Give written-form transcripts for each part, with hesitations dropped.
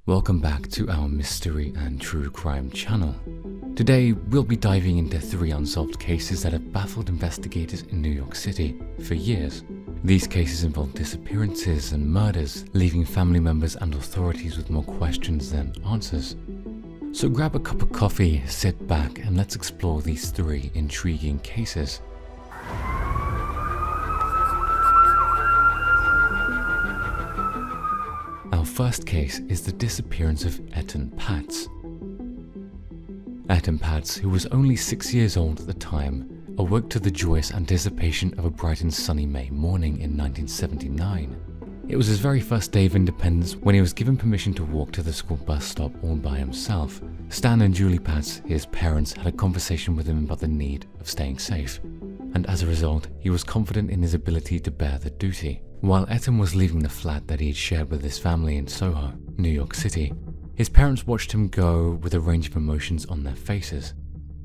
Welcome back to our mystery and true crime channel. Today we'll be diving into 3 unsolved cases that have baffled investigators in New York City for years. These cases involve disappearances and murders, leaving family members and authorities with more questions than answers. So grab a cup of coffee, sit back, and let's explore these 3 intriguing cases. Our first case is the disappearance of Etan Patz. Etan Patz, who was only 6 years old at the time, awoke to the joyous anticipation of a bright and sunny May morning in 1979. It was his very first day of independence when he was given permission to walk to the school bus stop all by himself. Stan and Julie Patz, his parents, had a conversation with him about the need of staying safe, and as a result, he was confident in his ability to bear the duty. While Etan was leaving the flat that he had shared with his family in Soho, New York City, his parents watched him go with a range of emotions on their faces.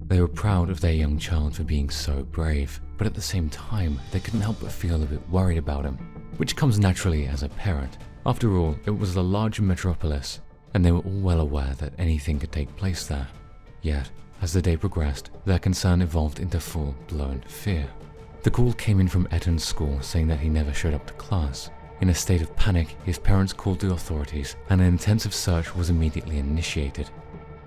They were proud of their young child for being so brave, but at the same time, they couldn't help but feel a bit worried about him, which comes naturally as a parent. After all, it was a large metropolis, and they were all well aware that anything could take place there. Yet, as the day progressed, their concern evolved into full-blown fear. The call came in from Etan's school saying that he never showed up to class. In a state of panic, his parents called the authorities, and an intensive search was immediately initiated.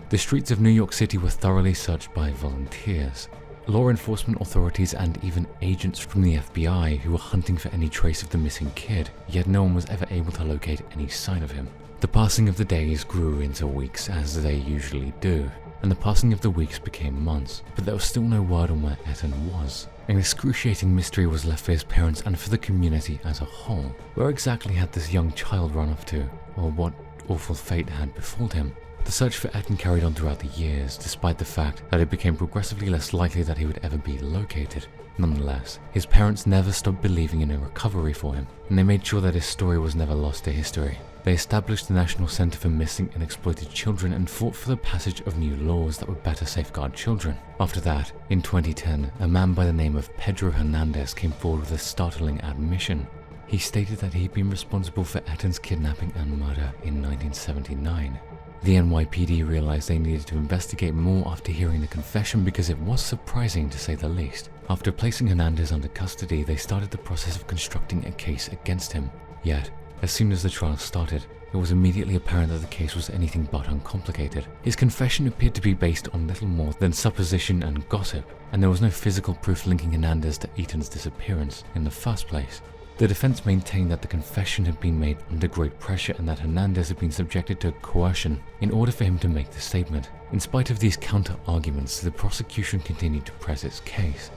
The streets of New York City were thoroughly searched by volunteers, law enforcement authorities, and even agents from the FBI who were hunting for any trace of the missing kid, yet no one was ever able to locate any sign of him. The passing of the days grew into weeks, as they usually do, and the passing of the weeks became months, but there was still no word on where Etan was. An excruciating mystery was left for his parents and for the community as a whole. Where exactly had this young child run off to, or what awful fate had befallen him? The search for Etan carried on throughout the years, despite the fact that it became progressively less likely that he would ever be located. Nonetheless, his parents never stopped believing in a recovery for him, and they made sure that his story was never lost to history. They established the National Center for Missing and Exploited Children and fought for the passage of new laws that would better safeguard children. After that, in 2010, a man by the name of Pedro Hernandez came forward with a startling admission. He stated that he'd been responsible for Etan's kidnapping and murder in 1979. The NYPD realized they needed to investigate more after hearing the confession because it was surprising to say the least. After placing Hernandez under custody, they started the process of constructing a case against him. Yet, as soon as the trial started, it was immediately apparent that the case was anything but uncomplicated. His confession appeared to be based on little more than supposition and gossip, and there was no physical proof linking Hernandez to Etan's disappearance in the first place. The defense maintained that the confession had been made under great pressure and that Hernandez had been subjected to coercion in order for him to make the statement. In spite of these counter-arguments, the prosecution continued to press its case,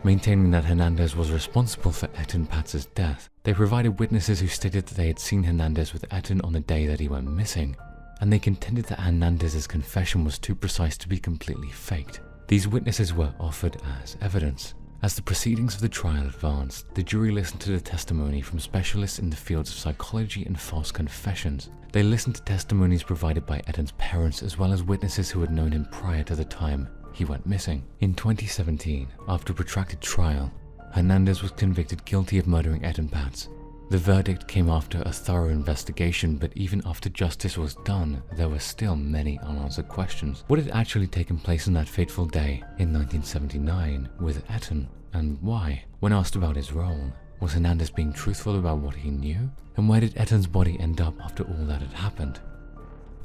maintaining that Hernandez was responsible for Etan Patz's death. They provided witnesses who stated that they had seen Hernandez with Etan on the day that he went missing, and they contended that Hernandez's confession was too precise to be completely faked. These witnesses were offered as evidence. As the proceedings of the trial advanced, the jury listened to the testimony from specialists in the fields of psychology and false confessions. They listened to testimonies provided by Etan's parents as well as witnesses who had known him prior to the time he went missing. In 2017, after a protracted trial, Hernandez was convicted guilty of murdering Etan Patz. The verdict came after a thorough investigation, but even after justice was done, there were still many unanswered questions. What had actually taken place on that fateful day in 1979 with Etan, and why? When asked about his role, was Hernandez being truthful about what he knew? And where did Etan's body end up after all that had happened?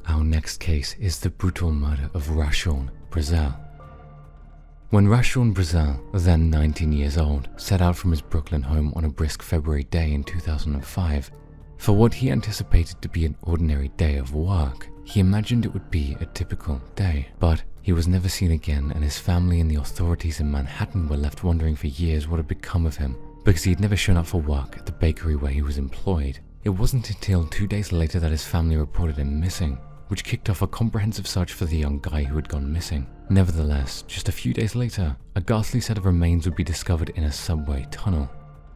Our next case is the brutal murder of Rashawn, Brazell. When Rashawn Brazell, then 19 years old, set out from his Brooklyn home on a brisk February day in 2005, for what he anticipated to be an ordinary day of work, he imagined it would be a typical day. But he was never seen again, and his family and the authorities in Manhattan were left wondering for years what had become of him, because he had never shown up for work at the bakery where he was employed. It wasn't until 2 days later that his family reported him missing, which kicked off a comprehensive search for the young guy who had gone missing. Nevertheless, just a few days later, a ghastly set of remains would be discovered in a subway tunnel,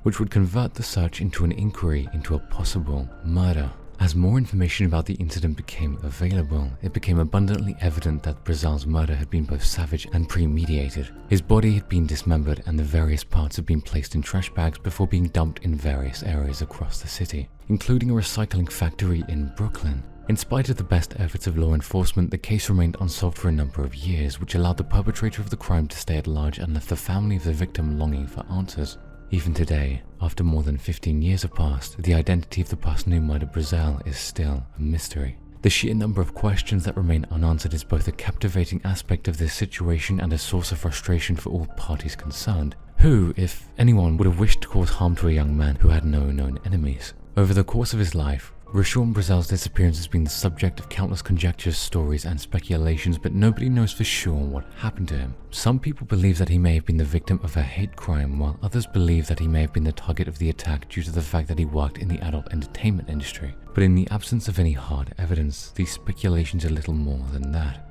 which would convert the search into an inquiry into a possible murder. As more information about the incident became available, it became abundantly evident that Brazell's murder had been both savage and premeditated. His body had been dismembered and the various parts had been placed in trash bags before being dumped in various areas across the city, including a recycling factory in Brooklyn. In spite of the best efforts of law enforcement, the case remained unsolved for a number of years, which allowed the perpetrator of the crime to stay at large and left the family of the victim longing for answers. Even today, after more than 15 years have passed, the identity of the person who murdered Brazell is still a mystery. The sheer number of questions that remain unanswered is both a captivating aspect of this situation and a source of frustration for all parties concerned. Who, if anyone, would have wished to cause harm to a young man who had no known enemies? Over the course of his life, Rashawn Brazell's disappearance has been the subject of countless conjectures, stories, and speculations, but nobody knows for sure what happened to him. Some people believe that he may have been the victim of a hate crime, while others believe that he may have been the target of the attack due to the fact that he worked in the adult entertainment industry. But in the absence of any hard evidence, these speculations are little more than that.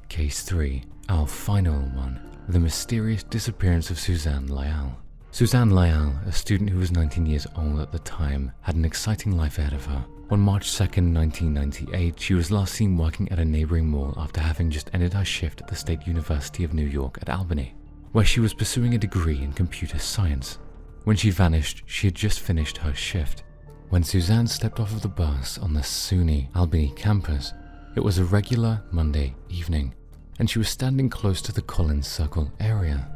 Case 3, our final one, the mysterious disappearance of Suzanne Lyall. Suzanne Lyall, a student who was 19 years old at the time, had an exciting life ahead of her. On March 2nd, 1998, she was last seen working at a neighboring mall after having just ended her shift at the State University of New York at Albany, where she was pursuing a degree in computer science. When she vanished, she had just finished her shift. When Suzanne stepped off of the bus on the SUNY Albany campus, it was a regular Monday evening, and she was standing close to the Collins Circle area.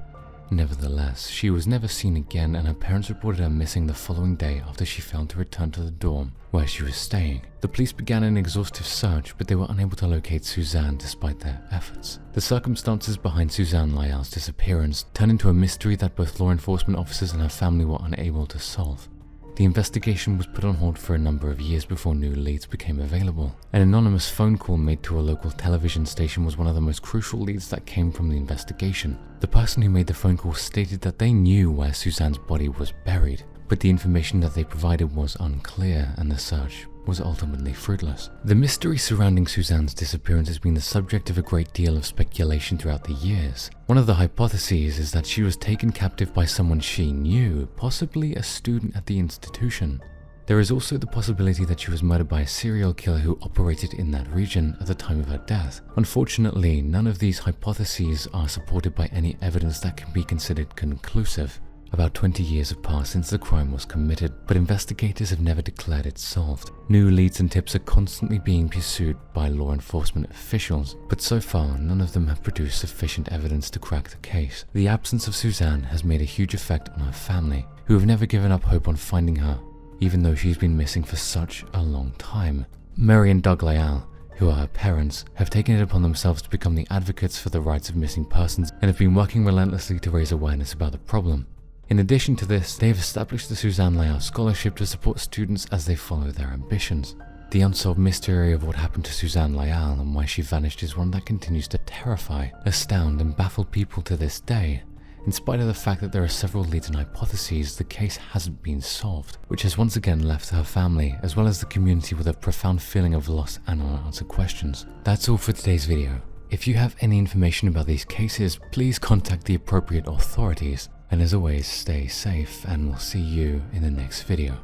Nevertheless, she was never seen again, and her parents reported her missing the following day after she failed to return to the dorm where she was staying. The police began an exhaustive search, but they were unable to locate Suzanne despite their efforts. The circumstances behind Suzanne Lyall's disappearance turned into a mystery that both law enforcement officers and her family were unable to solve. The investigation was put on hold for a number of years before new leads became available. An anonymous phone call made to a local television station was one of the most crucial leads that came from the investigation. The person who made the phone call stated that they knew where Suzanne's body was buried, but the information that they provided was unclear and the search was ultimately fruitless. The mystery surrounding Suzanne's disappearance has been the subject of a great deal of speculation throughout the years. One of the hypotheses is that she was taken captive by someone she knew, possibly a student at the institution. There is also the possibility that she was murdered by a serial killer who operated in that region at the time of her death. Unfortunately, none of these hypotheses are supported by any evidence that can be considered conclusive. About 20 years have passed since the crime was committed, but investigators have never declared it solved. New leads and tips are constantly being pursued by law enforcement officials, but so far none of them have produced sufficient evidence to crack the case. The absence of Suzanne has made a huge effect on her family, who have never given up hope on finding her, even though she's been missing for such a long time. Mary and Doug Lyall, who are her parents, have taken it upon themselves to become the advocates for the rights of missing persons and have been working relentlessly to raise awareness about the problem. In addition to this, they have established the Suzanne Lyall Scholarship to support students as they follow their ambitions. The unsolved mystery of what happened to Suzanne Lyall and why she vanished is one that continues to terrify, astound, and baffle people to this day. In spite of the fact that there are several leads and hypotheses, the case hasn't been solved, which has once again left her family, as well as the community, with a profound feeling of loss and unanswered questions. That's all for today's video. If you have any information about these cases, please contact the appropriate authorities. And as always, stay safe, and we'll see you in the next video.